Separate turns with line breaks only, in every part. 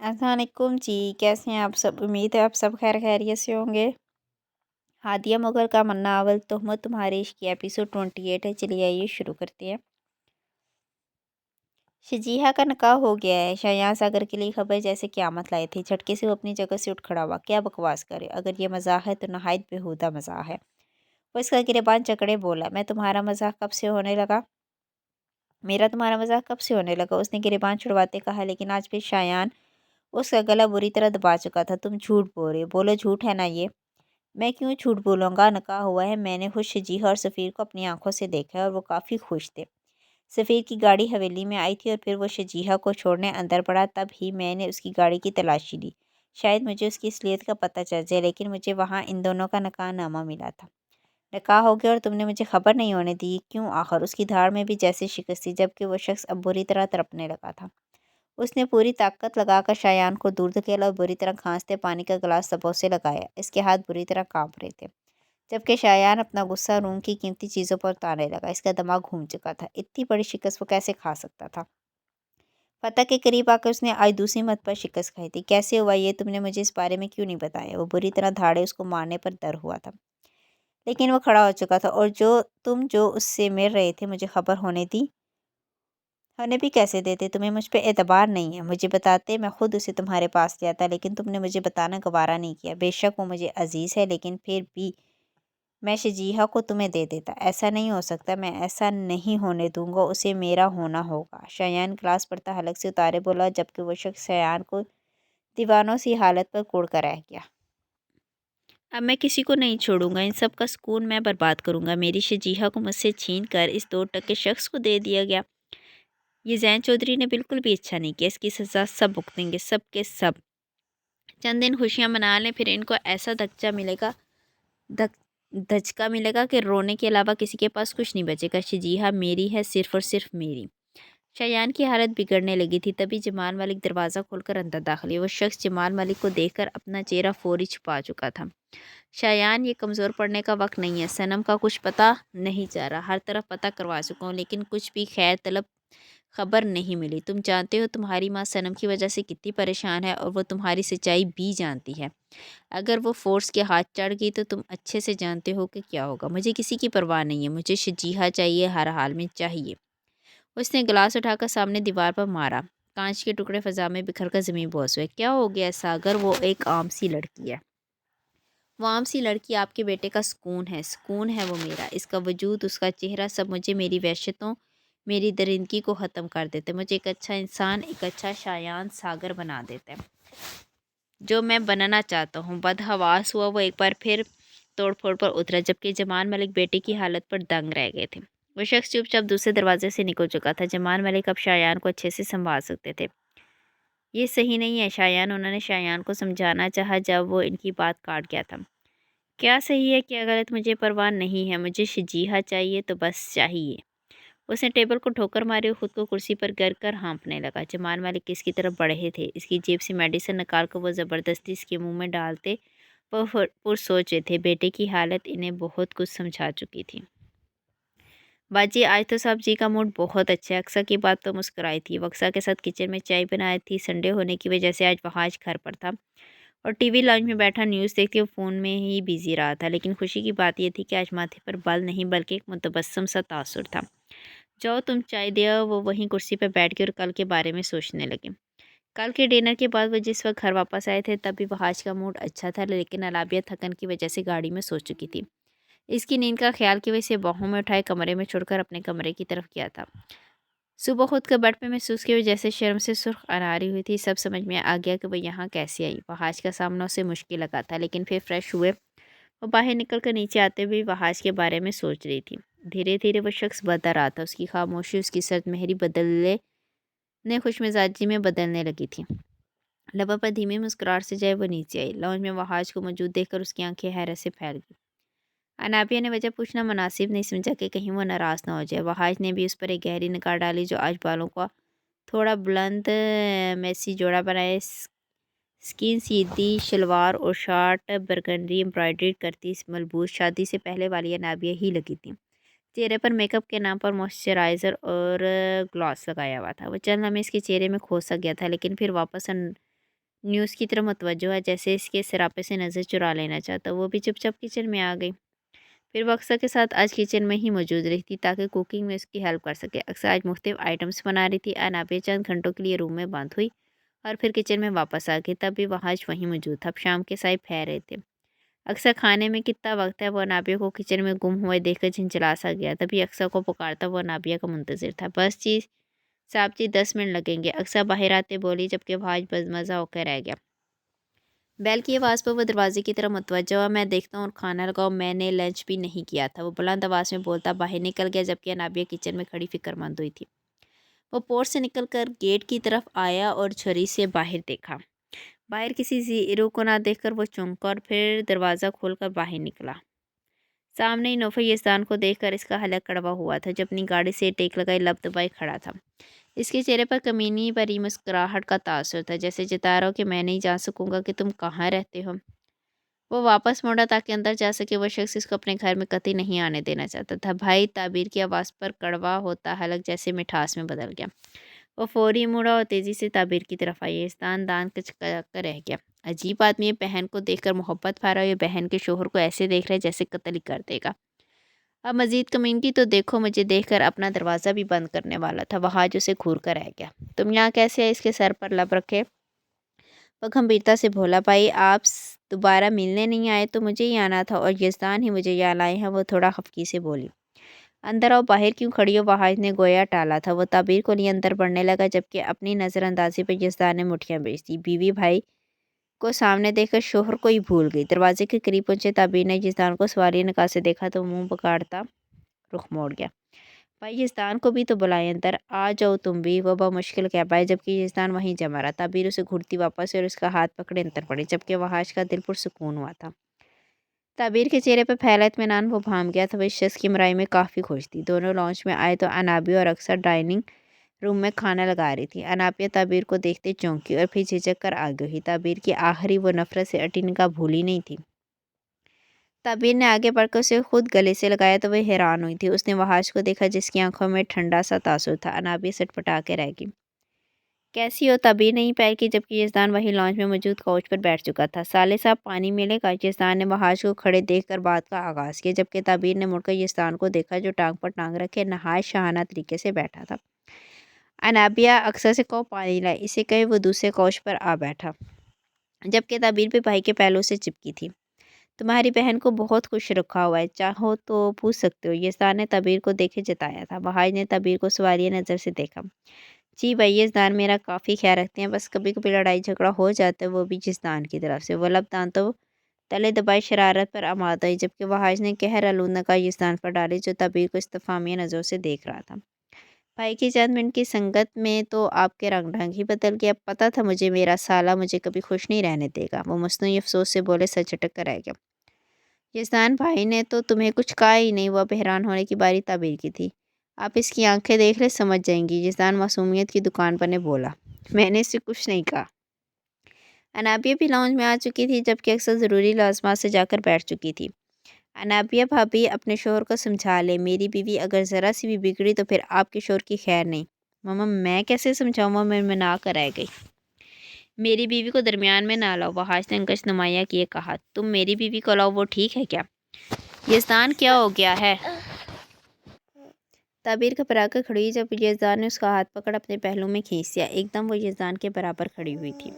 अस्सलाम वालेकुम जी, कैसे हैं आप सब? उम्मीद है आप सब खैरियत से होंगे। हादिया मुगल का नावल तोहमत तुम्हारे इश्क की एपिसोड 28 है। चलिए आइए शुरू करते हैं। शजीहा का निकाह हो गया है। शायान सागर के लिए खबर जैसे क़यामत लाए थे। झटके से वो अपनी जगह से उठ खड़ा हुआ। क्या बकवास करे, अगर ये मजाक है तो नहायत बेहुदा मजाक है। वो इसका गिरेबान जकड़े बोला, मैं तुम्हारा मजाक कब से होने लगा? मेरा तुम्हारा मजाक कब से होने लगा? उसने गिरेबान छुड़वाते कहा। लेकिन आज फिर शायान उसका गला बुरी तरह दबा चुका था। तुम झूठ बोल रहे हो, बोलो झूठ है ना ये? मैं क्यों झूठ बोलूँगा, निकाह हुआ है। मैंने खुद शजीहा और सफ़ीर को अपनी आंखों से देखा है और वो काफ़ी खुश थे। सफ़ीर की गाड़ी हवेली में आई थी और फिर वो शजीहा को छोड़ने अंदर पड़ा। तब ही मैंने उसकी गाड़ी की तलाशी ली। शायद मुझे उसकी असलियत का पता चल जाए, लेकिन मुझे वहाँ इन दोनों का निकाहनामा मिला था। निकाह हो गया और तुमने मुझे खबर नहीं होने दी, क्यों? आखिर उसकी धाड़ में भी जैसे शिकस्त थी, जबकि वो शख्स अब बुरी तरह तड़पने लगा था। उसने पूरी ताकत लगाकर शायान को दूर धकेला और बुरी तरह खांसते पानी का गिलास सबों से लगाया। इसके हाथ बुरी तरह कांप रहे थे, जबकि शायान अपना गुस्सा रूम की कीमती चीज़ों पर उतारने लगा। इसका दिमाग घूम चुका था। इतनी बड़ी शिकस्त वो कैसे खा सकता था? फतह के करीब आकर उसने आज दूसरी मत पर शिकस्त खाई थी। कैसे हुआ ये? तुमने मुझे इस बारे में क्यों नहीं बताया? वो बुरी तरह धाड़े उसको मारने पर डर हुआ था, लेकिन वो खड़ा हो चुका था। और जो उससे मिल रहे थे, मुझे खबर होने भी कैसे देते? तुम्हें मुझ पे एतबार नहीं है। मुझे बताते, मैं खुद उसे तुम्हारे पास ले आता, लेकिन तुमने मुझे बताना गवारा नहीं किया। बेशक वो मुझे अजीज़ है, लेकिन फिर भी मैं शजीहा को तुम्हें दे देता। ऐसा नहीं हो सकता, मैं ऐसा नहीं होने दूंगा। उसे मेरा होना होगा। शायान गिलास पड़ता हलक से उतारे बोला, जबकि वो शख्स शायान को दीवानों सी हालत पर कोड़ कर रह गया। अब मैं किसी को नहीं छोड़ूंगा। इन सब का सुकून मैं बर्बाद करूंगा। मेरी शजीहा को मुझसे छीन कर इस 2 टके शख्स को दे दिया गया। ये जैन चौधरी ने बिल्कुल भी अच्छा नहीं किया। इसकी सज़ा सब भुगतेंगे, सब के सब। चंद दिन खुशियाँ मना लें, फिर इनको ऐसा धक्का मिलेगा धक धचका मिलेगा कि रोने के अलावा किसी के पास कुछ नहीं बचेगा। शजीहा मेरी है, सिर्फ़ और सिर्फ मेरी। शायान की हालत बिगड़ने लगी थी। तभी जमाल मलिक दरवाज़ा खोलकर अंदर दाखिल हुए। वो शख्स जमाल मलिक को देखकर अपना चेहरा फौरी छुपा चुका था। शायान, ये कमज़ोर पड़ने का वक्त नहीं है। सनम का कुछ पता नहीं चल रहा। हर तरफ पता करवा चुका हूँ, लेकिन कुछ भी खैर तलब खबर नहीं मिली। तुम जानते हो तुम्हारी माँ सनम की वजह से कितनी परेशान है, और वो तुम्हारी सच्चाई भी जानती है। अगर वो फोर्स के हाथ चढ़ गई तो तुम अच्छे से जानते हो कि क्या होगा। मुझे किसी की परवाह नहीं है। मुझे शजीहा चाहिए, हर हाल में चाहिए। उसने गिलास उठाकर सामने दीवार पर मारा। कांच के टुकड़े फजा में बिखर कर जमीन बोस हुए। क्या हो गया सागर? वो एक आम सी लड़की है। वो आम सी लड़की आपके बेटे का सुकून है। सुकून है वो मेरा। इसका वजूद, उसका चेहरा, सब मुझे मेरी वहशतों, मेरी दरिंदगी को ख़त्म कर देते। मुझे एक अच्छा इंसान, एक अच्छा शायान सागर बना देते हैं, जो मैं बनना चाहता हूँ। बदहवास हुआ वो एक बार फिर तोड़ फोड़ पर उतरा, जबकि जमान मलिक बेटे की हालत पर दंग रह गए थे। वो शख्स चुपचाप दूसरे दरवाजे से निकल चुका था। जमान मलिक अब शायान को अच्छे से संभाल सकते थे। ये सही नहीं है शायान, उन्होंने शायान को समझाना चाहा जब वो इनकी बात काट गया था। क्या सही है, क्या गलत, मुझे परवाह नहीं है। मुझे शजीहा चाहिए तो बस चाहिए। उसने टेबल को ठोकर मारी और खुद को कुर्सी पर गिर कर हाँफने लगा। जमान मालिक इसकी तरफ बढ़े थे। इसकी जेब से मेडिसिन निकाल कर वो ज़बरदस्ती इसके मुंह में डालते। वो सोच रहे थे। बेटे की हालत इन्हें बहुत कुछ समझा चुकी थी। बाजी, आज तो साहब जी का मूड बहुत अच्छा है। अक्सा की बात तो मुस्कुराई थी। वो अक्सा के साथ किचन में चाय बनाई थी। संडे होने की वजह से आज वहाज घर पर था और टीवी लाउंज में बैठा न्यूज़ देखते हुए फ़ोन में ही बिजी रहा था। लेकिन खुशी की बात यह थी कि आज माथे पर बल नहीं, बल्कि एक मुतबस्सम सा तासुर था। जाओ तुम चाय दे आओ। वो वहीं कुर्सी पर बैठ गए और कल के बारे में सोचने लगे। कल के डिनर के बाद वो जिस वक्त घर वापस आए थे, तब भी वहाज का मूड अच्छा था, लेकिन अलाबिया थकन की वजह से गाड़ी में सो चुकी थी। इसकी नींद का ख्याल की वजह से बाहों में उठाए कमरे में छोड़कर अपने कमरे की तरफ गया था। सुबह खुद का बेड पे महसूस किए हुए जैसे शर्म से सुर्ख अनारी हुई थी। सब समझ में आ गया कि वो यहाँ कैसे आई। वहाज का सामना उसे मुश्किल लगा था, लेकिन फिर फ्रेश हुए और बाहर निकल कर नीचे आते हुए वहाज के बारे में सोच रही थी। धीरे धीरे वो शख्स बदल रहा था। उसकी खामोशी, उसकी सर्द मेहरी बदलने ने खुशमिजाजी में बदलने लगी थी। लबों पर धीमी मुस्कुराहट से जब वो नीचे आई, लॉन्ज में वहाज को मौजूद देखकर उसकी आंखें हैरत से फैल गई। अनाबिया ने वजह पूछना मुनासिब नहीं समझा कि कहीं वो नाराज़ ना हो जाए। वहाज ने भी उस पर एक गहरी निगाह डाली, जो आज बालों का थोड़ा बुलंद मेसी जोड़ा बनाए, स्किन सीधी शलवार और शर्ट बरगंडी एम्ब्रॉयडरी करती इस मलबूस शादी से पहले वाली अनाबिया ही लगी थी। चेहरे पर मेकअप के नाम पर मॉइस्चराइज़र और ग्लॉस लगाया हुआ था। वो चंद लम्हे इसके चेहरे में खो सा गया था, लेकिन फिर वापस نیوز کی طرف متوجہ ہوا، جیسے اس کے سراپے سے نظر چرا لینا چاہتا۔ وہ بھی چپ چاپ کچن میں آ گئی۔ پھر وہ اکثر کے ساتھ آج کچن میں ہی موجود رہی تھی تاکہ کوکنگ میں اس کی ہیلپ کر سکے۔ اکثر آج مختلف آئٹمس بنا رہی تھی۔ انابیہ چند گھنٹوں کے لیے روم میں بند ہوئی اور پھر کچن میں واپس آ گئی۔ تب بھی وحاش وہیں موجود تھا۔ اب شام کے سائے پھیر رہے تھے۔ اکثر کھانے میں کتنا وقت ہے، وہ انابیہ کو کچن میں گم ہوئے دیکھ کر جھنجھلا سا گیا۔ تبھی اکثر کو پکارتا وہ انابیہ کا منتظر تھا۔ بس جی صاحب جی 10 منٹ لگیں گے، اکثر باہر آتے بولی، جبکہ وحاش بزمزہ ہو کر رہ گیا۔ بیل کی آواز پر وہ دروازے کی طرف متوجہ ہوا۔ میں دیکھتا ہوں اور کھانا لگاؤ، میں نے لنچ بھی نہیں کیا تھا، وہ بلند آواز میں بولتا باہر نکل گیا، جبکہ انابیہ کچن میں کھڑی فکر مند ہوئی تھی۔ وہ پورچ سے نکل کر گیٹ کی طرف آیا اور جھری سے باہر دیکھا۔ باہر کسی زیرو کو نہ دیکھ کر وہ چونکا اور پھر دروازہ کھول کر باہر نکلا۔ سامنے ہی نوفل یزدان کو دیکھ کر اس کا حلق کڑوا ہوا تھا، جو اپنی گاڑی سے ٹیک لگائے لب دبائے کھڑا تھا۔ اس کے چہرے پر کمینی بھری مسکراہٹ کا تاثر تھا، جیسے جتا رہا ہو کہ میں نہیں جان سکوں گا کہ تم کہاں رہتے ہو۔ وہ واپس موڑا تاکہ اندر جا سکے۔ وہ شخص اس کو اپنے گھر میں قطعی نہیں آنے دینا چاہتا تھا۔ بھائی، تعبیر کی آواز پر کڑوا ہوتا حلق جیسے مٹھاس میں بدل گیا۔ وہ فوری مڑا اور تیزی سے تعبیر کی طرف آئی۔ یزدان دان کچکا کر رہ گیا۔ عجیب آدمی ہے، بہن کو دیکھ کر محبت پا رہا ہے، یہ بہن کے شوہر کو ایسے دیکھ رہا ہے جیسے قتل ہی کر دے گا۔ اب مزید کمینگی تو دیکھو، مجھے دیکھ کر اپنا دروازہ بھی بند کرنے والا تھا۔ وہاں جو اسے گھور کر رہ گیا۔ تم یہاں کیسے ہے؟ اس کے سر پر لب رکھے وہ گمبھیرتا سے بولا۔ بھائی، آپ دوبارہ ملنے نہیں آئے تو مجھے ہی آنا تھا، اور یزدان ہی مجھے یہاں لائے ہیں، وہ تھوڑا خفگی سے بولی۔ اندر آؤ، باہر کیوں کھڑی ہو؟ وحاش نے گویا ٹالا تھا۔ وہ تعبیر کو لیے اندر بڑھنے لگا، جبکہ اپنی نظر اندازی پر یزدان نے مٹھیاں بھیج دی۔ بیوی بھائی کو سامنے دیکھ کر شوہر کو ہی بھول گئی۔ دروازے کے قریب پہنچے تعبیر نے یزدان کو سوالیہ نگاہ سے دیکھا تو منہ پکارتا رخ موڑ گیا۔ بھائی، یزدان کو بھی تو بلائے، اندر آ جاؤ تم بھی، وہ بمشکل کہہ پائے، جبکہ یزدان وہیں جمع رہا۔ تعبیر اسے گھورتی واپس اور اس کا ہاتھ پکڑے اندر پڑی، جبکہ وحاش کا دل پرسکون ہوا تھا۔ تعبیر کے چہرے پر پھیلا اطمینان وہ بھام گیا تھا۔ وہ اس شخص کی ہمراہی میں کافی خوش تھی۔ دونوں لانچ میں آئے تو انابیہ اور اکثر ڈائننگ روم میں کھانا لگا رہی تھی۔ انابیہ تعبیر کو دیکھتے چونکی اور پھر جھجک کر آگے ہوئی۔ تعبیر کی آخری وہ نفرت سے اٹی نگاہ بھولی نہیں تھی۔ تعبیر نے آگے بڑھ کر اسے خود گلے سے لگایا تو وہ حیران ہوئی تھی۔ اس نے وحاش کو دیکھا، جس کی آنکھوں میں ٹھنڈا سا تاثر تھا۔ انابیہ سٹپٹا کے رہ گئی۔ کیسی ہو؟ تعبیر نہیں پیر کی، جبکہ یزدان وہی لانچ میں موجود کوچ پر بیٹھ چکا تھا۔ سالے صاحب پانی ملے گا؟ یزدان نے وحاش کو کھڑے دیکھ کر بات کا آغاز کیا، جبکہ تعبیر نے مڑ کر یزدان کو دیکھا، جو ٹانگ پر ٹانگ رکھے نہایت شاہانہ طریقے سے بیٹھا تھا۔ انابیہ، اکثر سے کہو پانی لائے، اسے کہے وہ دوسرے کوچ پر آ بیٹھا، جبکہ تعبیر بھی بھائی کے پہلو سے چپکی تھی۔ تمہاری بہن کو بہت خوش رکھا ہوا ہے، چاہو تو پوچھ سکتے ہو، یزدان نے تعبیر کو دیکھے جتایا تھا۔ وحاش نے تعبیر کو سوالیہ نظر سے دیکھا۔ جی بھائی، یزدان میرا کافی خیال رکھتے ہیں، بس کبھی کبھی لڑائی جھگڑا ہو جاتا ہے، وہ بھی یزدان کی طرف سے۔ وہ لب دانتوں تلے دبائے شرارت پر آمادہ ہوئی، جبکہ وحاش نے قہر آلود نگاہ یزدان پر ڈالی، جو تعبیر کو استفہامیہ نظروں سے دیکھ رہا تھا۔ بھائی کی چند منٹ کی سنگت میں تو آپ کے رنگ ڈھنگ ہی بدل گیا۔ پتہ تھا مجھے میرا سالہ مجھے کبھی خوش نہیں رہنے دے گا، وہ مصنوعی افسوس سے بولے۔ سر جھٹک کر رہ گیا۔ یزدان بھائی نے تو تمہیں کچھ کہا ہی نہیں۔ وہ اب حیران ہونے کی باری تعبیر کی تھی۔ آپ اس کی آنکھیں دیکھ لیں، سمجھ جائیں گی، یزدان معصومیت کی دکان پر نے بولا۔ میں نے اسے کچھ نہیں کہا۔ انابیہ بھی لاؤنج میں آ چکی تھی، جبکہ اکثر ضروری لازمات سے جا کر بیٹھ چکی تھی۔ انابیہ بھابھی، اپنے شوہر کو سمجھا لے، میری بیوی اگر ذرا سی بھی بگڑی تو پھر آپ کے شوہر کی خیر نہیں۔ ماما، میں کیسے سمجھاؤں؟ وہ منمنا کر رہ گئی۔ میری بیوی کو درمیان میں نہ لاؤ، وحاش نے انگشت نمایاں کیے کہا۔ تم میری بیوی کو لاؤ، وہ ٹھیک ہے کیا؟ یزدان، کیا ہو گیا ہے؟ تعبیر گھبرا کر کھڑی ہوئی، جب یزدان نے اس کا ہاتھ پکڑ اپنے پہلو میں کھینچ دیا۔ ایک دم وہ یزدان کے برابر کھڑی ہوئی تھی۔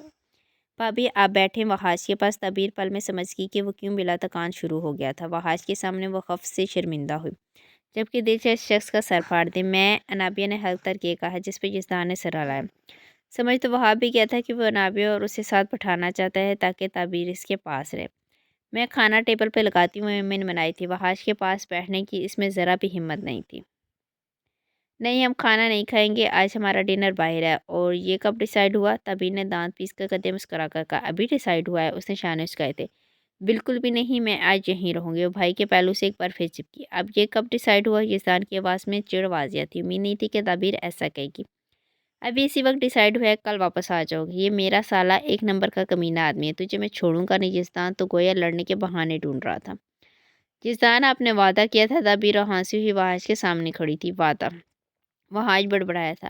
بھابھی آپ بیٹھیں وحاش کے پاس۔ تعبیر پل میں سمجھ گئی کہ وہ کیوں بلا تکان شروع ہو گیا تھا۔ وحاش کے سامنے وہ خف سے شرمندہ ہوئی، جبکہ دل سے اس شخص کا سر پھاڑ دے۔ میں، انابیہ نے حلق تر کیے کہا، جس پہ یزدان نے سر ہلایا۔ سمجھ تو وہاں بھی گیا تھا کہ وہ انابیہ اور اسے ساتھ بٹھانا چاہتا ہے تاکہ تعبیر اس کے پاس رہے۔ میں کھانا ٹیبل پہ لگاتی ہوں، منمنائی تھی۔ وحاش کے پاس بیٹھنے کی اس میں ذرا بھی ہمت نہیں تھی۔ نہیں، ہم کھانا نہیں کھائیں گے، آج ہمارا ڈنر باہر ہے۔ اور یہ کب ڈیسائیڈ ہوا؟ تعبیر نے دانت پیس کر قد مسکرا کر کہا۔ ابھی ڈیسائیڈ ہوا ہے، اس نے شانے چکائے تھے۔ بالکل بھی نہیں، میں آج یہیں رہوں گی۔ وہ بھائی کے پہلو سے ایک بار پھر چپکی۔ اب یہ کب ڈیسائیڈ ہوا؟ یزدان کی آواز میں چڑ واضح تھی۔ امید نہیں تھی کہ تعبیر ایسا کہے گی۔ ابھی اسی وقت ڈیسائیڈ ہوا ہے، کل واپس آ جاؤ گی۔ یہ میرا سالہ ایک نمبر کا کمینہ آدمی ہے، تجھے میں چھوڑوں گا نہیں۔ یزدان تو گویا لڑنے کے بہانے ڈھونڈ رہا تھا۔ یزدان، آپ نے وعدہ کیا تھا۔ تعبیر اور ہانسی ہوئی وحاش کے سامنے کھڑی تھی۔ وعدہ؟ وحاش بڑبڑایا تھا۔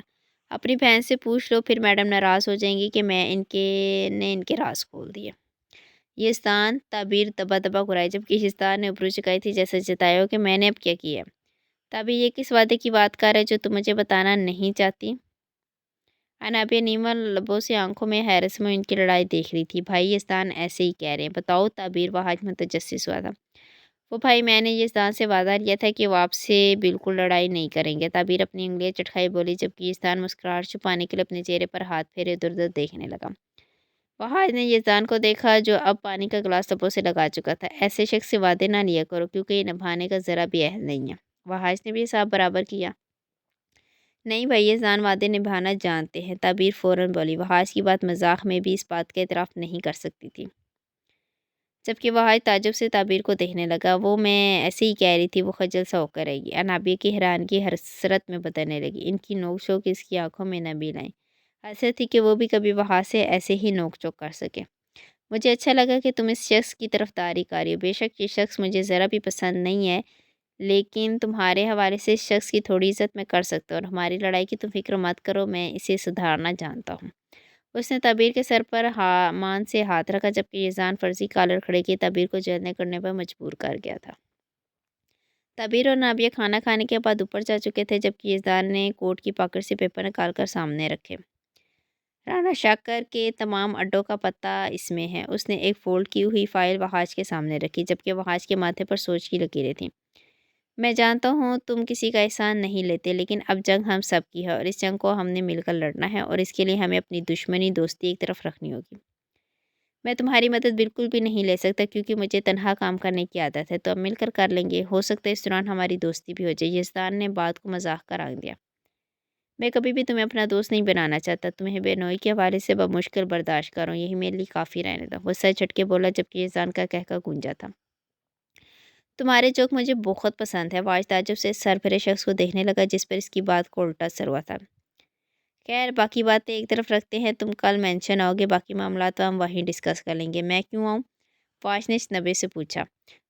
अपनी बहन से पूछ लो, फिर मैडम नाराज़ हो जाएंगी कि मैं इनके राज खोल दिए। यिज़दान ताबीर दबा दबा घुराई, जबकि यिज़दान ने ऊपरी चुकाई थी, जैसे जताया हो कि मैंने अब क्या किया है। ताबीर, ये किस वादे की बात कर है जो तुम मुझे बताना नहीं चाहती? अनाबिया नीमल लबों से आंखों में हैरत में इनकी लड़ाई देख रही थी। भाई यिज़दान ऐसे ही कह रहे हैं, बताओ ताबीर। वह आज मुतजस्सिस हुआ था। वो भाई, मैंने यिज़दान से वादा लिया था कि वो आपसे बिल्कुल लड़ाई नहीं करेंगे। ताबीर अपनी उंगलियां चटखाई बोली, जबकि यिज़दान मुस्कुराहट छुपाने के लिए अपने चेहरे पर हाथ फेरे इधर उधर देखने लगा। वहाज ने यिज़दान को देखा, जो अब पानी का गिलास लबों से लगा चुका था। ऐसे शख्स से वादे ना लिया करो, क्योंकि ये निभाने का ज़रा भी अहल नहीं है। वहाज ने भी हिसाब बराबर किया। नहीं भाई, ये जान वादे निभाना जानते हैं। ताबीर फ़ौरन बोली। वहाज की बात मजाक में भी इस बात का एतराफ़ नहीं कर सकती थी, जबकि वहाज ताज्जुब से ताबीर को देखने लगा। वो मैं ऐसे ही कह रही थी, वो खजल सा होकर रहेगी। अनाबिया की हैरानगी हसरत में बदलने लगी। इनकी नोक झोंक इसकी आंखों में नमी लाई। हसरत थी कि वो भी कभी वहाज से ऐसे ही नोक झोंक कर सके। मुझे अच्छा लगा कि तुम इस शख्स की तरफदारी कर रही हो। बेशक ये शख्स मुझे ज़रा भी पसंद नहीं है, लेकिन तुम्हारे हवाले से इस शख्स की थोड़ी इज़्ज़त मैं कर सकता हूँ, और हमारी लड़ाई की तुम फ़िक्र मत करो, मैं इसे सुधारना जानता हूँ। उसने तबीर के सर पर मान से हाथ रखा, जबकि यज़ान फ़र्ज़ी कॉलर खड़े किए तबीर को जल्दी करने पर मजबूर कर गया था। तबीर और नाबिया खाना खाने के बाद ऊपर जा चुके थे, जबकि यज़ान ने कोट की पॉकेट से पेपर निकाल कर सामने रखे। राना शाकर के तमाम अड्डों का पता इसमें है। उसने एक फ़ोल्ड की हुई फ़ाइल वहाज के सामने रखी, जबकि वहाज के माथे पर सोच की लकीरें थीं। मैं जानता हूँ तुम किसी का एहसान नहीं लेते, लेकिन अब जंग हम सब की है, और इस जंग को हमने मिलकर लड़ना है, और इसके लिए हमें अपनी दुश्मनी दोस्ती एक तरफ रखनी होगी। मैं तुम्हारी मदद बिल्कुल भी नहीं ले सकता, क्योंकि मुझे तनहा काम करने की आदत है। तो अब मिलकर कर लेंगे। हो सकता है इस दौरान हमारी दोस्ती भी हो जाए। यज़दान ने बात को मजाक कर आंक दिया। मैं कभी भी तुम्हें अपना दोस्त नहीं बनाना चाहता। तुम्हें बेनोई के हवाले से मुश्किल बर्दाश्त करो, यही मेरे लिए काफ़ी रहने दो। वो सर झटके बोला, जबकि यज़दान का कहका गूंजा था। तुम्हारे जोक मुझे बहुत पसंद है। वाज ताज्जुब से सर फिरे शख्स को देखने लगा, जिस पर इसकी बात को उल्टा असर हुआ था। खैर, बाकी बातें एक तरफ रखते हैं। तुम कल मेंशन आओगे, बाकी मामला तो हम वहीं डिस्कस कर लेंगे। मैं क्यों आऊँ? फ़ाश ने नबे से पूछा।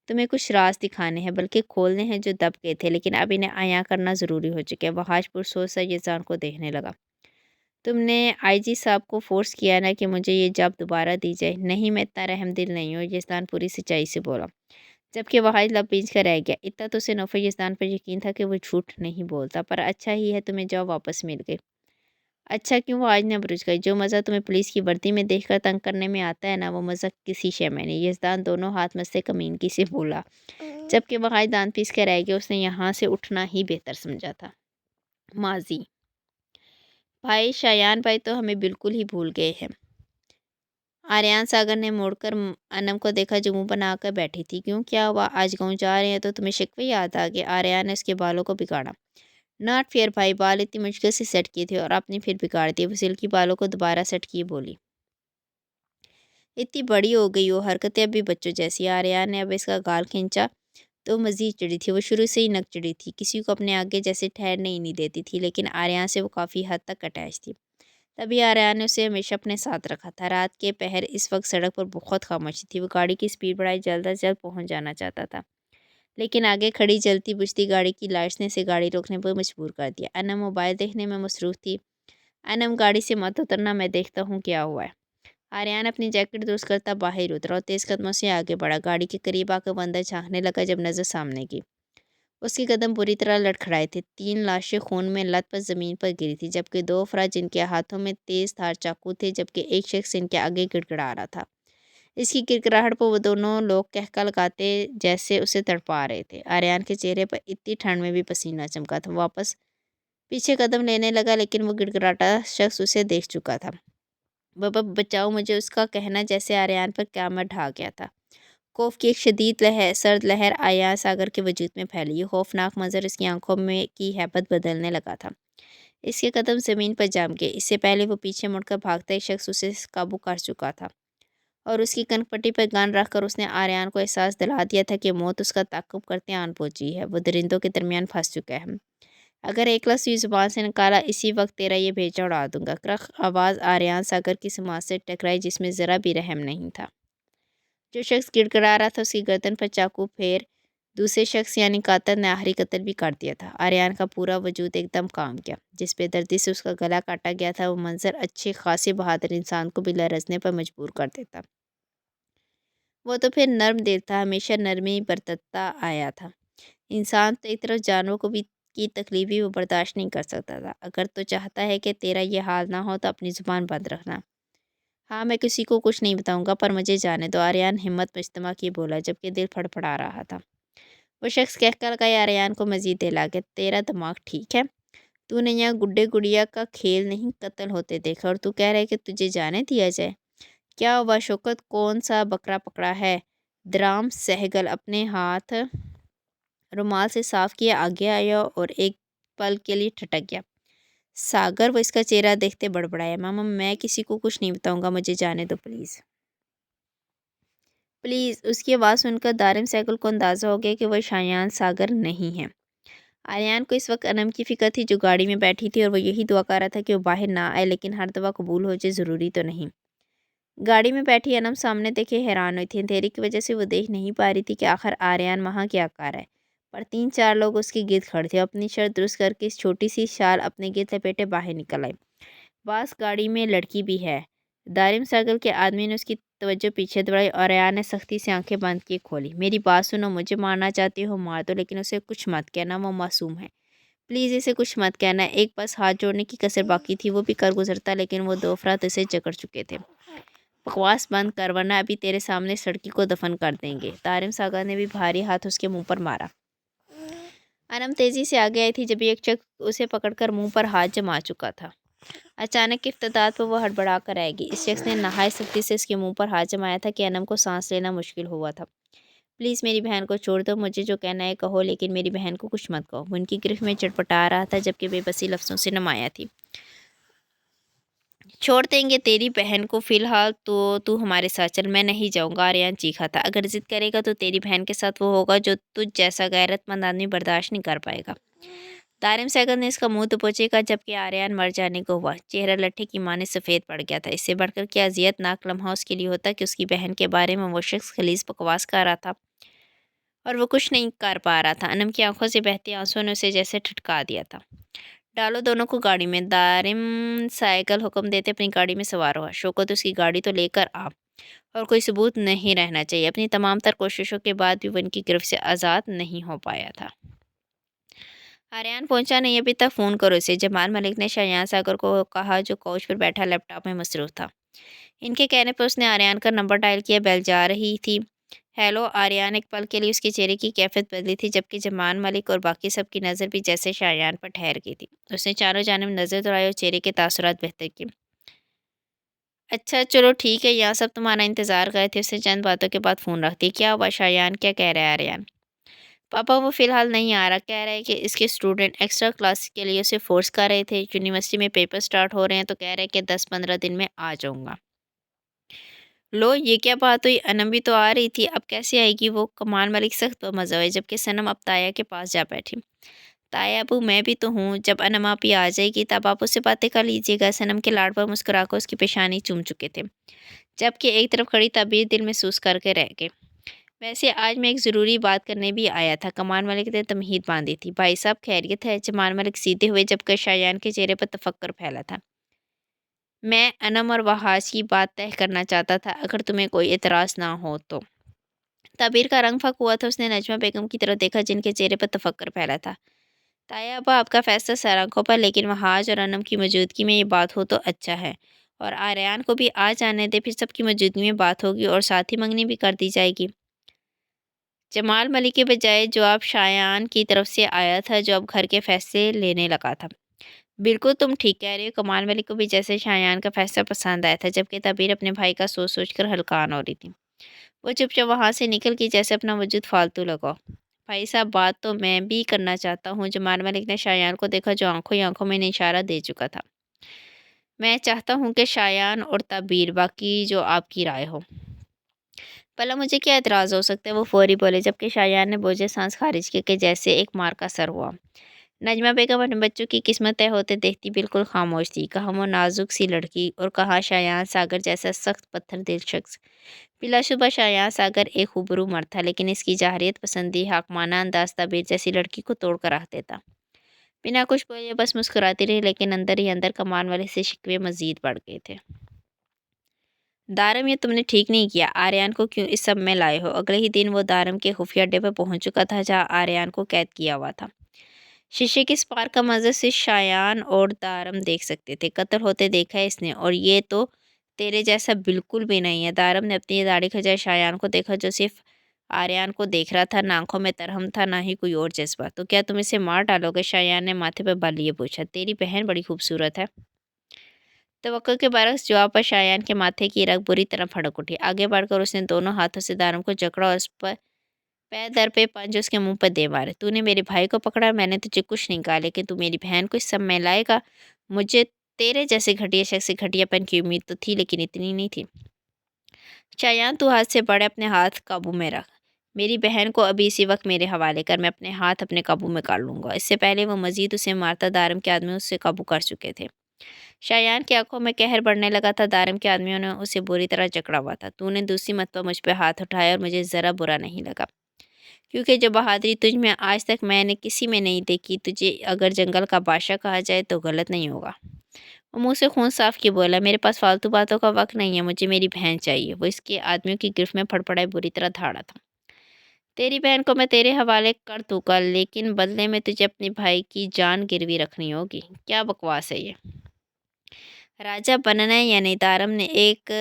तुम्हें कुछ राज दिखाने हैं, बल्कि खोलने हैं जो दब गए थे, लेकिन अब इन्हें आया करना ज़रूरी हो चुका है। वहाज पुरसोच सा यज़ान को देखने लगा। तुमने आईजी साहब को फ़ोर्स किया ना कि मुझे ये जॉब दोबारा दी जाए? नहीं, मैं इतना रहमदिल नहीं हूँ, यज़दान पूरी सच्चाई से बोला, जबकि वहाज लब भींच कर रह गया। इतना तो उसे नौफर यज़दान पर यकीन था कि वो झूठ नहीं बोलता। पर अच्छा ही है तुम्हें जॉब वापस मिल गई। अच्छा क्यों? वो आज न बुरुज गई। जो मज़ा तुम्हें पुलिस की वर्दी में देखकर तंग करने में आता है ना, वो मज़ा किसी शय में नहीं। यज़दान दोनों हाथ मसते कमीनगी से बोला, जबकि वहाज दांत पीस कर रह गया। उसने यहाँ से उठना ही बेहतर समझा था। माजी भाई शायान भाई तो हमें बिल्कुल ही भूल गए हैं। आर्यान सागर ने मुड़कर अनम को देखा, जो मुंह बनाकर बैठी थी। क्यों, क्या हुआ? आज गाँव जा रहे हैं तो तुम्हें शिकवे याद आ गए? आर्यान ने उसके बालों को बिगाड़ा। नॉट फेयर भाई, बाल इतनी मुश्किल से सेट किए थे और आपने फिर बिगाड़ दिए। वो सिल्की बालों को दोबारा सेट किए बोली, इतनी बड़ी हो गई हो, हरकतें अभी बच्चों जैसी। आर्यान ने अब इसका गाल खींचा तो मज़ीद चिढ़ी थी। वो शुरू से ही नक चिढ़ी थी, किसी को अपने आगे जैसे ठहरने ही नहीं देती थी, लेकिन आर्यान से वो काफ़ी हद तक अटैच थी। तभी आर्यान ने उसे हमेशा अपने साथ रखा था। रात के पहर इस वक्त सड़क पर बहुत खामोशी थी। वो गाड़ी की स्पीड बढ़ाई, जल्द अज जल्द पहुंच जाना चाहता था, लेकिन आगे खड़ी जलती बुझती गाड़ी की लाइट्स ने इसे गाड़ी रोकने पर मजबूर कर दिया। अनम मोबाइल देखने में मसरूफ़ थी। अनम, गाड़ी से मत उतरना, मैं देखता हूँ क्या हुआ है। आर्यान अपनी जैकेट दुरुस्त करता बाहर उतरा और तेज़ कदमों से आगे बढ़ा। गाड़ी के करीब आकर वो अंदर झाँकने लगा, जब नज़र सामने की। उसके कदम बुरी तरह लड़खड़ाए थे। 3 लाशें खून में लथपथ ज़मीन पर गिरी थी, जबकि 2 अफराद जिनके हाथों में तेज़ धार चाकू थे, जबकि एक शख्स इनके आगे गिड़गिड़ा रहा था। इसकी गिड़गिड़ाहट पर वो दोनों लोग कहका लगाते जैसे उसे तड़पा रहे थे। आर्यान के चेहरे पर इतनी ठंड में भी पसीना चमका था। वापस पीछे कदम लेने लगा, लेकिन वो गिड़गिड़ाता शख्स उसे देख चुका था। बाबा बचाओ मुझे, उसका कहना जैसे आर्यान पर क़यामत ढा गया था। खौफ की एक शदीद लहर, सर्द लहर आर्यान सागर के वजूद में फैली। ये खौफनाक मंजर इसकी आंखों में की हैबत बदलने लगा था। इसके कदम ज़मीन पर जम गए। इससे पहले वो पीछे मुड़कर भागता एक शख्स उसे काबू कर चुका था, और उसकी कनपट्टी पर गन रखकर उसने आर्यान को एहसास दिला दिया था कि मौत उसका ताक़ुब करते आन पहुंची है। वो दरिंदों के दरमियान फंस चुका है। अगर एक लफ्ज़ हुई ज़ुबान से निकाला, इसी वक्त तेरा ये भेजा उड़ा दूंगा। क्रख आवाज़ आर्यान सागर की समाज से टकराई, जिसमें ज़रा भी रहम नहीं था। जो शख्स गिड़गिड़ा रहा था, उसकी गर्दन पर चाकू फेर دوسرے شخص یعنی قاتل نے آخری قتل بھی کر دیا تھا۔ آریان کا پورا وجود ایک دم کام کیا۔ جس بے دردی سے اس کا گلا کاٹا گیا تھا وہ منظر اچھے خاصے بہادر انسان کو بھی لرزنے پر مجبور کر دیتا۔ وہ تو پھر نرم دل تھا، ہمیشہ نرمی برتتا آیا تھا۔ انسان تو ایک طرف جانوروں کو بھی کی تکلیف بھی وہ برداشت نہیں کر سکتا تھا۔ اگر تو چاہتا ہے کہ تیرا یہ حال نہ ہو تو اپنی زبان بند رکھنا۔ ہاں میں کسی کو کچھ نہیں بتاؤں گا، پر مجھے جانے دو، آریان ہمت مجتمع کی بولا جبکہ دل پھڑپڑا رہا تھا۔ وہ شخص کہہ کر گیا آریان کو مزید دلا کہ تیرا دماغ ٹھیک ہے؟ تو نے یہاں گڈے گڑیا کا کھیل نہیں قتل ہوتے دیکھا اور تو کہہ رہے کہ تجھے جانے دیا جائے؟ کیا ہوا شوکت، کون سا بکرا پکڑا ہے؟ درام سہگل اپنے ہاتھ رومال سے صاف کیا آگے آیا اور ایک پل کے لیے ٹھٹک گیا۔ ساگر وہ اس کا چہرہ دیکھتے بڑبڑایا، ماما میں کسی کو کچھ نہیں بتاؤں گا، مجھے جانے دو پلیز پلیز۔ اس کی آواز سن کر دارم سہگل کو اندازہ ہو گیا کہ وہ شایان ساگر نہیں ہے۔ آریان کو اس وقت انم کی فکر تھی جو گاڑی میں بیٹھی تھی اور وہ یہی دعا کر رہا تھا کہ وہ باہر نہ آئے، لیکن ہر دعا قبول ہو جائے ضروری تو نہیں۔ گاڑی میں بیٹھی انم سامنے دیکھے حیران ہوئی تھی۔ اندھیرے کی وجہ سے وہ دیکھ نہیں پا رہی تھی کہ آخر آریان وہاں کیا کر رہا ہے، پر 3-4 لوگ اس کے گرد کھڑے تھے۔ اپنی شرط درست کر کے اس چھوٹی سی شال اپنے گرد لپیٹے باہر نکل آئی۔ باس گاڑی میں لڑکی بھی ہے۔ دارم سہگل کے آدمی نے اس کی توجہ پیچھے دوڑائی اور آریان نے سختی سے آنکھیں بند کی کھولی۔ میری بات سنو، مجھے مارنا چاہتی ہو مار دو، لیکن اسے کچھ مت کہنا، وہ معصوم ہے۔ پلیز اسے کچھ مت کہنا۔ ایک بس ہاتھ جوڑنے کی کسر باقی تھی، وہ بھی کر گزرتا، لیکن وہ 2 افراد اسے جکڑ چکے تھے۔ بکواس بند کر ورنہ ابھی تیرے سامنے اس لڑکی کو دفن کر دیں گے۔ دارم ساگر نے بھی بھاری ہاتھ اس کے منہ پر مارا۔ انم تیزی سے آگے آئی تھی جب ایک شخص اسے پکڑ کر منہ پر ہاتھ جما چکا تھا۔ اچانک کی افتادات پر وہ ہڑبڑا کر رہ گئی۔ اس شخص نے نہایت سختی سے اس کے منہ پر ہاتھ جمایا تھا کہ انم کو سانس لینا مشکل ہوا تھا۔ پلیز میری بہن کو چھوڑ دو، مجھے جو کہنا ہے کہو، لیکن میری بہن کو کچھ مت کہو۔ وہ ان کی گرفت میں چٹپٹا رہا تھا جبکہ بے بسی لفظوں سے نمایاں تھی۔ چھوڑ دیں گے تیری بہن کو، فی الحال تو ہمارے ساتھ چل۔ میں نہیں جاؤں گا، آریان چیخا تھا۔ اگر ضد کرے گا تو تیری بہن کے ساتھ وہ ہوگا جو تجھ جیسا غیرت مند آدمی برداشت نہیں کر پائے گا۔ دارم سہگل نے اس کا منہ دبوچے گا جبکہ آریان مر جانے کو ہوا۔ چہرہ لٹھے کی مانے سفید پڑ گیا تھا۔ اس سے بڑھ کر کیا اذیت ناک لمحہ اس کے لیے ہوتا کہ اس کی بہن کے بارے میں وہ شخص خلیص بکواس کر رہا تھا اور وہ کچھ نہیں کر پا رہا تھا۔ انم کی آنکھوں سے بہتے آنسوؤں نے اسے جیسے ٹھٹکا دیا تھا۔ ڈالو دونوں کو گاڑی میں، دارم سہگل حکم دیتے اپنی گاڑی میں سوار ہوا۔ شوکت اس کی گاڑی تو لے کر آ، اور کوئی ثبوت نہیں رہنا چاہیے۔ اپنی تمام تر کوششوں کے بعد بھی وہ ان کی گرفت سے آزاد نہیں ہو پایا تھا۔ آریان پہنچا نہیں، ابھی تک فون کرو اسے، جمال ملک نے شایان ساگر کو کہا جو کوچ پر بیٹھا لیپ ٹاپ میں مصروف تھا۔ ان کے کہنے پر اس نے آریان کا نمبر ڈائل کیا۔ بیل جا رہی تھی۔ ہیلو آریان۔ ایک پل کے لیے اس کے چہرے کی کیفیت بدلی تھی جبکہ جمال ملک اور باقی سب کی نظر بھی جیسے شایان پر ٹھہر گئی تھی۔ اس نے چاروں جانب نظر دوڑائی اور چہرے کے تاثرات بہتر کیے۔ اچھا چلو ٹھیک ہے، یہاں سب تمہارا انتظار کر رہے تھے۔ اس نے چند باتوں کے بعد فون رکھ دیا۔ کیا ہوا شایان، کیا کہہ رہا ہے آریان؟ پاپا وہ فی الحال نہیں آ رہا، کہہ رہے کہ اس کے اسٹوڈنٹ ایکسٹرا کلاس کے لیے اسے فورس کر رہے تھے۔ یونیورسٹی میں پیپر سٹارٹ ہو رہے ہیں تو کہہ رہے کہ 10-15 دن میں آ جاؤں گا۔ لو یہ کیا بات ہوئی، انم بھی تو آ رہی تھی، اب کیسے آئے گی وہ؟ کمال ملک سخت بمزہ ہوئے جبکہ صنم اب تایا کے پاس جا بیٹھی۔ تایا ابو میں بھی تو ہوں، جب انم آپ ہی آ جائے گی تب آپ اس سے باتیں کر لیجیے گا۔ صنم کے لاڑ پر مسکرا کر اس کی پیشانی چوم چکے تھے جبکہ ایک طرف کھڑی تعبیر دل محسوس کر کے رہ گئے۔ ویسے آج میں ایک ضروری بات کرنے بھی آیا تھا، کمال ملک نے تمہید باندھی تھی۔ بھائی صاحب خیریت ہے؟ جمال ملک سیدھے ہوئے جبکہ شایان کے چہرے پر تفکر پھیلا تھا۔ میں انم اور وحاش کی بات طے کرنا چاہتا تھا، اگر تمہیں کوئی اعتراض نہ ہو تو۔ تعبیر کا رنگ پھک ہوا تھا۔ اس نے نجمہ بیگم کی طرف دیکھا جن کے چہرے پر تفکر پھیلا تھا۔ تایا ابا آپ کا فیصلہ سر آنکھوں پر، لیکن وحاش اور انم کی موجودگی میں یہ بات ہو تو اچھا ہے، اور آریان کو بھی آ جانے دے، پھر سب کی موجودگی میں بات ہوگی اور ساتھ ہی منگنی بھی کر دی جائے گی۔ جمال ملک کے بجائے جواب شایان کی طرف سے آیا تھا جو اب گھر کے فیصلے لینے لگا تھا۔ بالکل تم ٹھیک کہہ رہے ہو۔ کمال ملک کو بھی جیسے شایان کا فیصلہ پسند آیا تھا جبکہ تعبیر اپنے بھائی کا سوچ سوچ کر ہلکان ہو رہی تھی۔ وہ چپ چاپ وہاں سے نکل گئی جیسے اپنا وجود فالتو لگا۔ بھائی صاحب بات تو میں بھی کرنا چاہتا ہوں۔ جمال ملک نے شایان کو دیکھا جو آنکھوں ہی آنکھوں میں اشارہ دے چکا تھا۔ میں چاہتا ہوں کہ شایان اور تعبیر، باقی جو آپ کی رائے ہو۔ بھلا مجھے کیا اعتراض ہو سکتا ہے، وہ فوری بولے جبکہ شایان نے بوجھے سانس خارج کی کہ جیسے ایک مار کا اثر ہوا۔ نجمہ بیگم اپنے بچوں کی قسمت طے ہوتے دیکھتی بالکل خاموش تھی۔ کہاں وہ نازک سی لڑکی اور کہاں شایان ساگر جیسا سخت پتھر دل شخص۔ بلا شبہ شایان ساگر ایک خوبرو مرد تھا، لیکن اس کی جاہریت پسندی حاکمانہ انداز تعبیر جیسی لڑکی کو توڑ کر رکھ دیتا۔ بنا کچھ بولے بس مسکراتی رہی، لیکن اندر ہی اندر کمان والے سے شکوے مزید بڑھ گئے تھے۔ دارم، یہ تم نے ٹھیک نہیں کیا۔ آریان کو کیوں اس سب میں لائے ہو؟ اگلے ہی دن وہ دارم کے خفیہ اڈے پر پہنچ چکا تھا، جہاں آریان کو قید کیا ہوا تھا۔ شیشے کے اسپارک کا منظر صرف شایان اور دارم دیکھ سکتے تھے۔ قتل ہوتے دیکھا ہے اس نے، اور یہ تو تیرے جیسا بالکل بھی نہیں ہے۔ دارم نے اپنی داڑھی کھجائے شایان کو دیکھا، جو صرف آریان کو دیکھ رہا تھا۔ نہ آنکھوں میں ترہم تھا، نہ ہی کوئی اور جذبہ۔ تو کیا تم اسے مار ڈالو گے؟ شایان نے ماتھے پر بل لیے پوچھا۔ تیری بہن بڑی خوبصورت ہے۔ توقع کے برعکس جواب پر شایان کے ماتھے کی رگ بری طرح پھڑک اٹھی۔ آگے بڑھ کر اس نے دونوں ہاتھوں سے دارم کو جکڑا اور اس پر پے در پہ پنج اس کے منہ پر دے مارے۔ تو نے میرے بھائی کو پکڑا، میں نے تجھے کچھ نہیں کہا، لیکن تو میری بہن کو اس سب میں لائے گا۔ مجھے تیرے جیسے گھٹیا شخص سے گھٹیا پن کی امید تو تھی، لیکن اتنی نہیں تھی۔ شایان، تو حد سے بڑے اپنے ہاتھ قابو میں رکھ۔ میری بہن کو ابھی اسی وقت میرے حوالے کر، میں اپنے ہاتھ اپنے قابو میں کر لوں گا۔ اس سے پہلے وہ مزید اسے مارتا، دارم کے آدمی اس سے قابو کر چکے تھے۔ شایان کی آنکھوں میں قہر بڑھنے لگا تھا۔ دارم کے آدمیوں نے اسے بری طرح جکڑا ہوا تھا۔ تو نے دوسری مرتبہ مجھ پہ ہاتھ اٹھایا اور مجھے ذرا برا نہیں لگا، کیونکہ جو بہادری تجھ میں آج تک میں نے کسی میں نہیں دیکھی، تجھے اگر جنگل کا بادشاہ کہا جائے تو غلط نہیں ہوگا۔ وہ منہ سے خون صاف کیے بولا، میرے پاس فالتو باتوں کا وقت نہیں ہے، مجھے میری بہن چاہیے۔ وہ اس کے آدمیوں کی گرفت میں پھڑپڑائے بری طرح دھاڑا تھا۔ تیری بہن کو میں تیرے حوالے کر دوں گا، لیکن بدلے میں تجھے اپنے بھائی کی جان گروی رکھنی ہوگی۔ کیا بکواس ہے یہ؟ راجہ بننا ہے یا نہیں؟ دارم نے ایک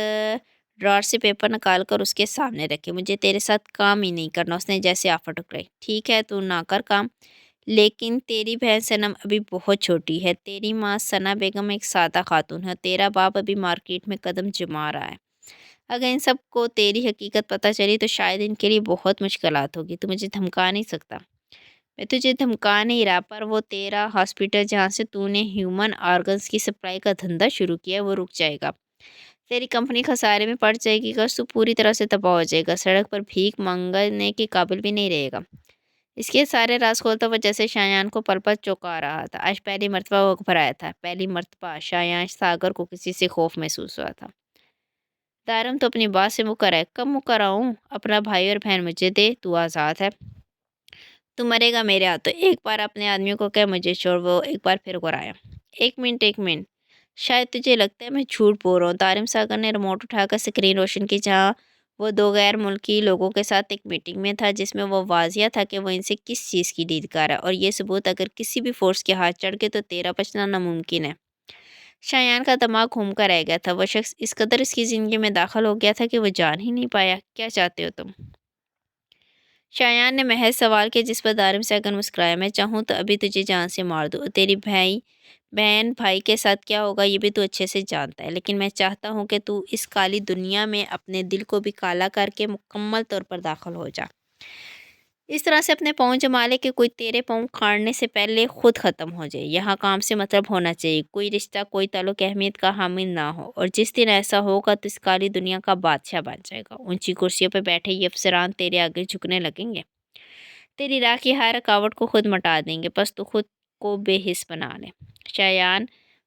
ڈرار سے پیپر نکال کر اس کے سامنے رکھے۔ مجھے تیرے ساتھ کام ہی نہیں کرنا، اس نے جیسے آفر ٹھکرائی۔ ٹھیک ہے، تو نہ کر کام، لیکن تیری بہن صنم ابھی بہت چھوٹی ہے۔ تیری ماں ثنا بیگم ایک سادہ خاتون ہے، تیرا باپ ابھی مارکیٹ میں قدم جما رہا ہے۔ اگر ان سب کو تیری حقیقت پتہ چلی تو شاید ان کے لیے بہت مشکلات ہوگی۔ تو مجھے دھمکا نہیں سکتا۔ میں تجھے دھمکا نہیں رہا، پر وہ تیرا ہاسپٹل جہاں سے تو نے ہیومن آرگنز کی سپلائی کا دھندا شروع کیا ہے، وہ رک جائے گا۔ تیری کمپنی خسارے میں پڑ جائے گی، تو پوری طرح سے تباہ ہو جائے گا، سڑک پر بھیک مانگنے کے قابل بھی نہیں رہے گا۔ اس کے سارے راز کھولتا ہوا جیسے شایان کو پل پل چونکا رہا تھا۔ آج پہلی مرتبہ وہ گھبرایا تھا، پہلی مرتبہ شایان ساگر کو کسی سے خوف محسوس ہوا تھا۔ دارم، تو اپنی بات سے مکر ہے۔ کب مکر آؤں؟ اپنا بھائی اور بہن مجھے دے، تو آزاد ہے۔ تو مرے گا میرے ہاتھوں۔ ایک بار اپنے آدمیوں کو کہہ مجھے چھوڑ۔ وہ ایک بار پھر گھبرایا۔ ایک منٹ، شاید تجھے لگتا ہے میں جھوٹ بول رہا ہوں۔ دارم ساگر نے ریموٹ اٹھا کر اسکرین روشن کی، جہاں وہ دو غیر ملکی لوگوں کے ساتھ ایک میٹنگ میں تھا، جس میں وہ واضح تھا کہ وہ ان سے کس چیز کی ڈیل ہے، اور یہ ثبوت اگر کسی بھی فورس کے ہاتھ چڑھ گئے تو تیرا بچنا ناممکن ہے۔ شایان کا دماغ گھوم کر رہ گیا تھا۔ وہ شخص اس قدر اس کی زندگی میں داخل ہو گیا تھا کہ وہ جان ہی نہیں پایا۔ کیا چاہتے ہو تم؟ شایان نے محض سوال کیا، جس پر دارم ساگر مسکرایا۔ میں چاہوں تو ابھی تجھے جان سے مار دوں، اور تیری بہن بھائی کے ساتھ کیا ہوگا یہ بھی تو اچھے سے جانتا ہے، لیکن میں چاہتا ہوں کہ تو اس کالی دنیا میں اپنے دل کو بھی کالا کر کے مکمل طور پر داخل ہو جا۔ اس طرح سے اپنے پاؤں جما لے کہ کوئی تیرے پاؤں کھاڑنے سے پہلے خود ختم ہو جائے۔ یہاں کام سے مطلب ہونا چاہیے، کوئی رشتہ، کوئی تعلق اہمیت کا حامل نہ ہو، اور جس دن ایسا ہوگا تو اس کالی دنیا کا بادشاہ بن جائے گا۔ اونچی کرسیوں پہ بیٹھے یہ افسران تیرے آگے جھکنے لگیں گے، تیری راہ کی ہر رکاوٹ کو خود مٹا دیں گے، بس تو خود کو بے حس بنا لے۔ شایان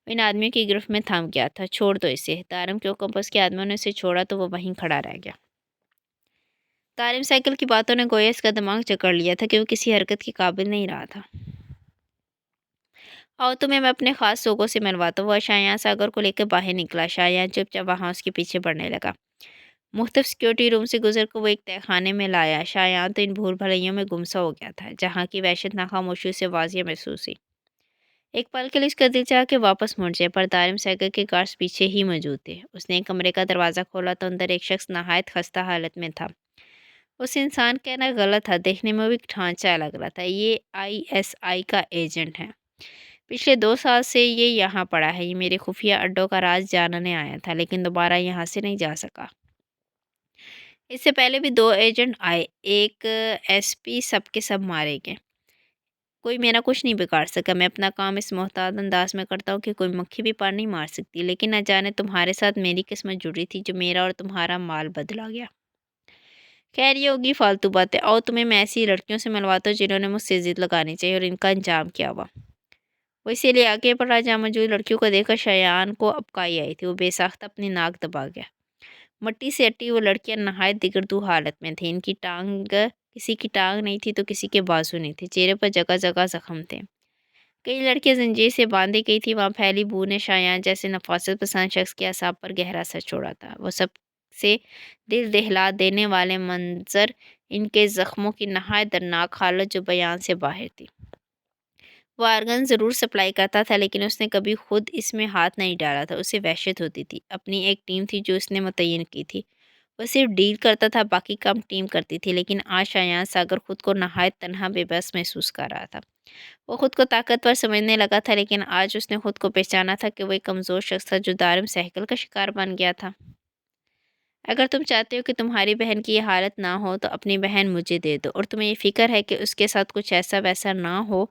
ان آدمیوں کی گرفت میں تھم گیا تھا۔ چھوڑ دو اسے۔ دارم کے حکم پر اس کے آدمیوں نے اسے چھوڑا تو وہ وہیں کھڑا رہ گیا۔ دارم سائیکل کی باتوں نے گویا اس کا دماغ جکڑ لیا تھا کہ وہ کسی حرکت کے قابل نہیں رہا تھا۔ آؤ تمہیں میں اپنے خاص لوگوں سے ملواتا ہوں۔ وہ شایان ساگر کو لے کر باہر نکلا۔ شایان چپ چاپ وہاں اس کے پیچھے بڑھنے لگا۔ مختلف سیکورٹی روم سے گزر کر وہ ایک تہہ خانے میں لایا۔ شایان تو ان بھول بھلائیوں میں گمسا ہو گیا تھا، جہاں کی وحشت ناک خاموشی سے واضح محسوس ہوئی۔ ایک پل کے لیے اس کا دل چاہا کہ واپس مڑ جائے، پر دارم ساگر کے گارڈز پیچھے ہی موجود تھے۔ اس نے ایک کمرے کا دروازہ کھولا تو اندر ایک شخص نہایت خستہ حالت میں تھا۔ اس انسان کہنا غلط تھا، دیکھنے میں بھی ڈھانچہ لگ رہا تھا۔ یہ ISI کا ایجنٹ ہے، پچھلے 2 سال سے یہ یہاں پڑا ہے۔ یہ میرے خفیہ اڈوں کا راز جاننے آیا تھا، لیکن دوبارہ یہاں سے نہیں جا سکا۔ اس سے پہلے بھی 2 ایجنٹ آئے، ایک SP، سب کے سب مارے گئے۔ کوئی میرا کچھ نہیں بگاڑ سکا۔ میں اپنا کام اس محتاط انداز میں کرتا ہوں کہ کوئی مکھی بھی پار نہیں مار سکتی، لیکن نہ جانے تمہارے ساتھ میری قسمت جڑی تھی، جو میرا اور تمہارا مال بدلا گیا۔ कह रही होगी फालतू बातें, आओ तुम्हें मैं ऐसी लड़कियों से मिलवाता हूँ जिन्होंने मुझसे ज़िद लगानी चाहिए और इनका अंजाम क्या हुआ। वो इसीलिए आगे बढ़ा जहाँ मौजूद लड़कियों को देखकर शयान को अपकाई आई थी। वो बेसाख्ता अपनी नाक दबा गया। मट्टी से अटी वो लड़कियां नहायत दिगरदू हालत में थी। इनकी टांग, किसी की टांग नहीं थी तो किसी के बाजू नहीं थे। चेहरे पर जगह जगह जख्म थे। कई लड़कियां जंजीर से बांधी गई थी। वहाँ फैली बू ने शायान जैसे नफासत पसंद शख्स के असाब पर गहरा असर छोड़ा था। वो सबसे दिल दहला देने वाले मंजर, इनके जख्मों की नहायत दर्दनाक हालत जो बयान से बाहर थी। वो आर्गन ज़रूर सप्लाई करता था लेकिन उसने कभी खुद इसमें हाथ नहीं डाला था। उसे वहशत होती थी। अपनी एक टीम थी जो उसने मुतय्यन की थी। वो सिर्फ डील करता था, बाकी काम टीम करती थी। लेकिन आज शायान सागर खुद को नहायत तन्हा बेबस महसूस कर रहा था। वो खुद को ताकतवर समझने लगा था लेकिन आज उसने खुद को पहचाना था कि वो एक कमज़ोर शख्स था जो दारिम सहकल का शिकार बन गया था। अगर तुम चाहते हो कि तुम्हारी बहन की ये हालत ना हो तो अपनी बहन मुझे दे दो, और तुम्हें ये फ़िक्र है कि उसके साथ कुछ ऐसा वैसा ना हो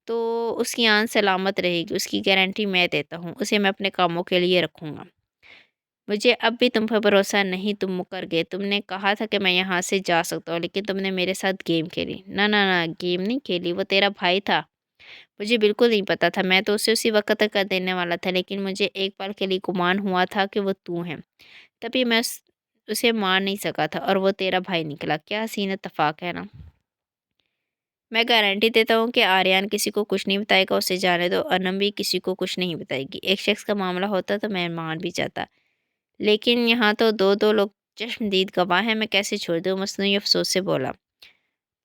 तो उसकी आन सलामत रहेगी, उसकी गारंटी मैं देता हूँ। उसे मैं अपने कामों के लिए रखूँगा। मुझे अब भी तुम पर भरोसा नहीं, तुम मुकर गए। तुमने कहा था कि मैं यहाँ से जा सकता हूँ लेकिन तुमने मेरे साथ गेम खेली। ना, ना, ना, गेम नहीं खेली, वो तेरा भाई था। मुझे बिल्कुल नहीं पता था, मैं तो उसे उसी वक़्त तक कर देने वाला था लेकिन मुझे एक पल के लिए गुमान हुआ था कि वो तू है। तभी मैं उसे मार नहीं सका था और वो तेरा भाई निकला। क्या हसीन इत्तेफ़ाक है ना? मैं गारंटी देता हूँ कि आर्यन किसी को कुछ नहीं बताएगा, उसे जाने दो। अनम भी किसी को कुछ नहीं बताएगी। एक शख्स का मामला होता तो मैं मान भी जाता, लेकिन यहाँ तो दो लोग चश्मदीद गवाह हैं, मैं कैसे छोड़ दूँ? मसनूई अफ़सोस से बोला।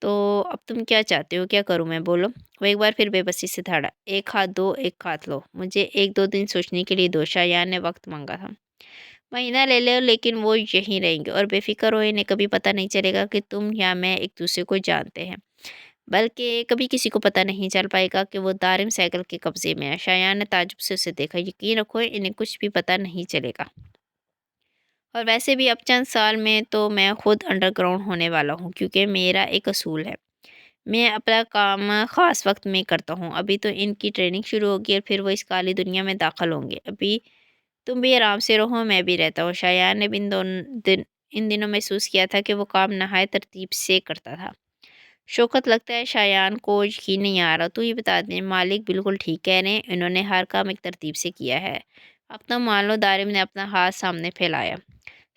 तो अब तुम क्या चाहते हो? क्या करूँ मैं? बोलो। वो एक बार फिर बेबसी से ठाड़ा। एक हाथ दो, एक हाथ लो। मुझे 1-2 दिन सोचने के लिए दो। शायान ने वक्त मांगा था। महीना ले लो लेकिन वो यहीं रहेंगे और बेफ़िक्र हो, इन्हें कभी पता नहीं चलेगा कि तुम या मैं एक दूसरे को जानते हैं। बल्कि कभी किसी को पता नहीं चल पाएगा कि वो दारिम साइकिल के कब्ज़े में है। शायान ने ताज्जुब से उसे देखा। यकीन रखो, इन्हें कुछ भी पता नहीं चलेगा। और वैसे भी अब चंद साल में तो मैं खुद अंडरग्राउंड होने वाला हूँ, क्योंकि मेरा एक असूल है। मैं अपना काम ख़ास वक्त में करता हूँ। अभी तो इनकी ट्रेनिंग शुरू होगी और फिर वो इस काली दुनिया में दाखिल होंगे। अभी तुम भी आराम से रहो, मैं भी रहता हूँ। शायान ने इन दिनों महसूस किया था कि वो काम नहायत तरतीब से करता था। शौकत, लगता है शायान को यकीन नहीं आ रहा। तू ही बता दें, मालिक बिल्कुल ठीक कह रहे हैं, इन्होंने हर काम एक तरतीब से किया है। अब तो मान लो। दारिम ने अपना हाथ सामने फैलाया।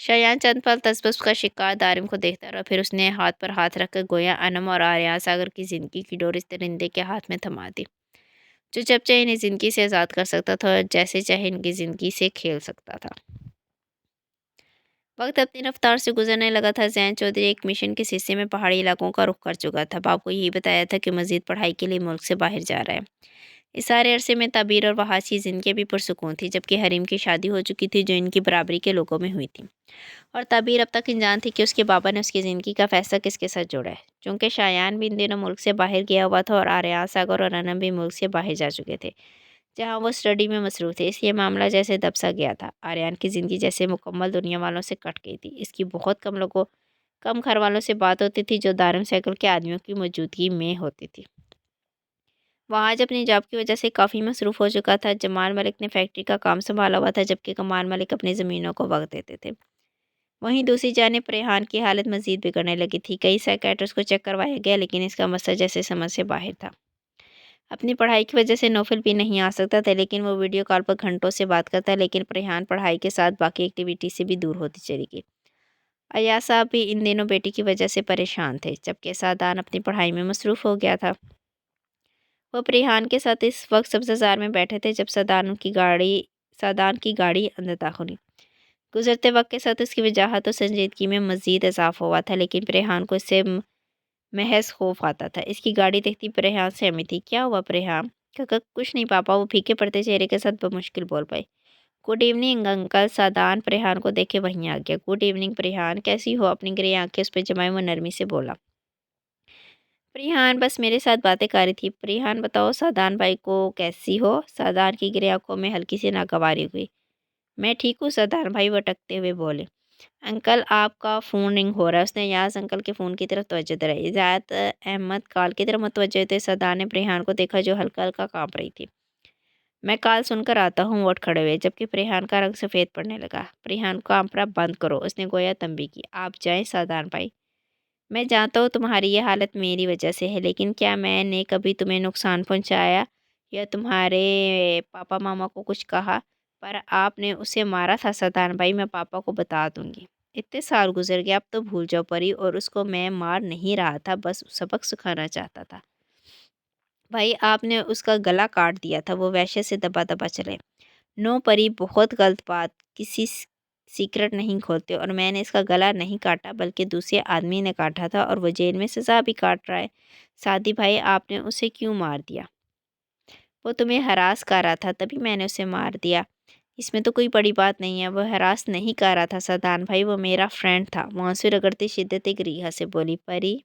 शायान चंद पल तसबस का शिकार दारिम को देखता रहा, फिर उसने हाथ पर हाथ रखकर गोया अनम और आर्या सागर की ज़िंदगी की डोर इस दरिंदे के हाथ में थमा दी, जो जब चाहे इन्हें ज़िंदगी से आज़ाद कर सकता था और जैसे चाहे इनकी ज़िंदगी से खेल सकता था। वक्त अपनी रफ्तार से गुजरने लगा था। जैन चौधरी एक मिशन के सिलसिले में पहाड़ी इलाकों का रुख कर चुका था। बाप को यही बताया था कि मजीद पढ़ाई के लिए मुल्क से बाहर जा रहा है। इस सारे अरसे में ताबीर और वहाज की ज़िंदगी भी पुरसुकून थी, जबकि हरीम की शादी हो चुकी थी जो इनकी बराबरी के लोगों में हुई थी। और ताबीर अब तक अनजान थी कि उसके बाबा ने उसकी ज़िंदगी का फैसला किसके साथ जोड़ा है। चूँकि शायान भी इन दिनों मुल्क से बाहर गया हुआ था और आर्या सागर और अनम भी मुल्क से बाहर जा चुके थे, जहाँ वो स्टडी में मसरूफ़ थे, इसलिए मामला जैसे दब सा गया था। आर्यन की ज़िंदगी जैसे मुकम्मल दुनिया वालों से कट गई थी। इसकी बहुत कम घर वालों से बात होती थी जो दारम साइकिल के आदमियों की मौजूदगी में होती थी। वह आज अपनी जॉब की वजह से काफ़ी मसरूफ़ हो चुका था। जमाल मलिक ने फैक्ट्री का काम संभाला हुआ था, जबकि कमाल मलिक अपनी ज़मीनों को वक्त देते थे। वहीं दूसरी जानिब रेहान की हालत मज़ीद बिगड़ने लगी थी। कई साइकियाट्रिस्ट को चेक करवाया गया लेकिन इसका मसला जैसे समझ से बाहर था। अपनी पढ़ाई की वजह से नौफल भी नहीं आ सकता था, लेकिन वो वीडियो कॉल पर घंटों से बात करता। लेकिन रेहान पढ़ाई के साथ बाकी एक्टिविटी से भी दूर होती चली गई। अय्याज साहब भी इन दिनों बेटी की वजह से परेशान थे, जबकि सादान अपनी पढ़ाई में मसरूफ़ हो गया था। वो रेहान के साथ इस वक्त सब्ज़ार में बैठे थे जब सादान की गाड़ी अंदर दाखिल हुई। गुजरते वक्त के साथ उसकी वजाहत और संजीदगी में मज़ीद इजाफा हुआ था, लेकिन रेहान को इससे महज खौफ आता था। इसकी गाड़ी देखती रेहान सहमी थी। क्या हुआ रेहान? काका कुछ नहीं पापा, वो फीके पड़ते चेहरे के साथ बमुश्किल बोल पाई। Good evening uncle. Saadan Rehan को देखे वहीं आ गया। गुड इवनिंग रेहान, कैसी हो? अपनी ग्रे आंखें उस पर जमाए वो नरमी से बोला। रेहान बस मेरे साथ बातें कर रही थी। रेहान बताओ सादान भाई को कैसी हो? सादान की ग्रे आंखों में हल्की सी नागवारी हुई। मैं ठीक हूँ सादान भाई, वो अटकते हुए बोले। अंकल आपका फ़ोन रिंग हो रहा है। उसने यास अंकल के फ़ोन की तरफ तवज्जो दिलाई। ज़ायद अहमद कॉल की तरफ मुतवज्जो थे। सदा ने रेहान को देखा जो हल्का हल्का काँप रही थी। मैं कॉल सुनकर आता हूँ, वो उठ खड़े हुए, जबकि रेहान का रंग सफ़ेद पड़ने लगा। रेहान काँपना बंद करो, उसने गोया तंबी की। आप जाएं सादान भाई। मैं जानता हूँ तुम्हारी ये हालत मेरी वजह से है, लेकिन क्या मैंने कभी तुम्हें नुकसान पहुँचाया या तुम्हारे पापा मामा को कुछ कहा? पर आपने उसे मारा था सदान भाई, मैं पापा को बता दूँगी। इतने साल गुज़र गए, अब तो भूल जाओ परी, और उसको मैं मार नहीं रहा था, बस सबक सिखाना चाहता था। भाई आपने उसका गला काट दिया था, वो वैसे से दबा-दबा चले। नो परी, बहुत गलत बात, किसी सीक्रेट नहीं खोलते, और मैंने इसका गला नहीं काटा बल्कि दूसरे आदमी ने काटा था और वो जेल में सज़ा भी काट रहा है। सादी भाई आपने उसे क्यों मार दिया? वो तुम्हें हरास कर रहा था तभी मैंने उसे मार दिया। इसमें तो कोई बड़ी बात नहीं है, वो हरास नहीं कर रहा था सदान भाई, वो मेरा फ्रेंड था। वो आंसू रगड़ती शिद्दत एक रिहा से बोली। परी,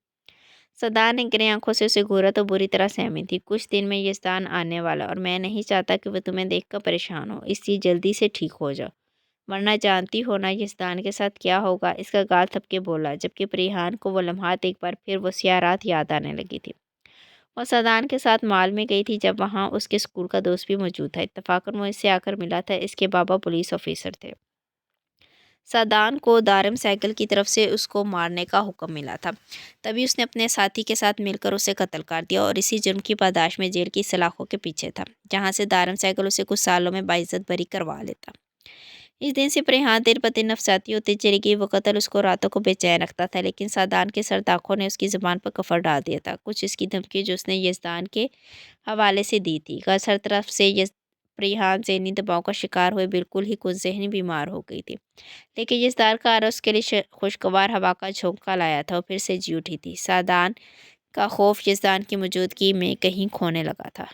सदान ने गिरी आंखों से उसे घूरा तो बुरी तरह सहमी थी। कुछ दिन में ये स्थान आने वाला, और मैं नहीं चाहता कि वह तुम्हें देखकर परेशान हो, इसलिए जल्दी से ठीक हो जाओ, वरना जानती हो ना यज़दान के साथ क्या होगा। इसका गाल थपके बोला, जबकि परिहान को वो लम्हात एक बार फिर वो स्याह रात याद आने लगी थी। वो सदान के साथ माल में गई थी जब वहाँ उसके स्कूल का दोस्त भी मौजूद था। इत्तेफाकन वो इससे आकर मिला था, इसके बाबा पुलिस ऑफिसर थे। सदान को दारम साइकिल की तरफ से उसको मारने का हुक्म मिला था, तभी उसने अपने साथी के साथ मिलकर उसे कत्ल कर दिया, और इसी जुर्म की पादाश में जेल की सलाखों के पीछे था, जहाँ से दारम साइकिल उसे कुछ सालों में बाइज्जत बरी करवा लेता। इस दिन से प्रेहान दिन ब दिन नफसाती होती चली गई। वो कत्ल उसको रातों को बेचैन रखता था, लेकिन सादान के सर्द आँखों ने उसकी ज़ुबान पर कफर डाल दिया था। कुछ इसकी धमकी जो उसने यज़दान के हवाले से दी थी। गैर हर तरफ से प्रेहान ज़हनी दबाव का शिकार हुए बिल्कुल ही कुछ ज़हनी बीमार हो गई थी। लेकिन यज़दान का आरा उसके लिए खुशगवार हवा का झोंका लाया था, और फिर से जी उठी थी। सादान का खौफ यज़दान की मौजूदगी में कहीं खोने लगा था।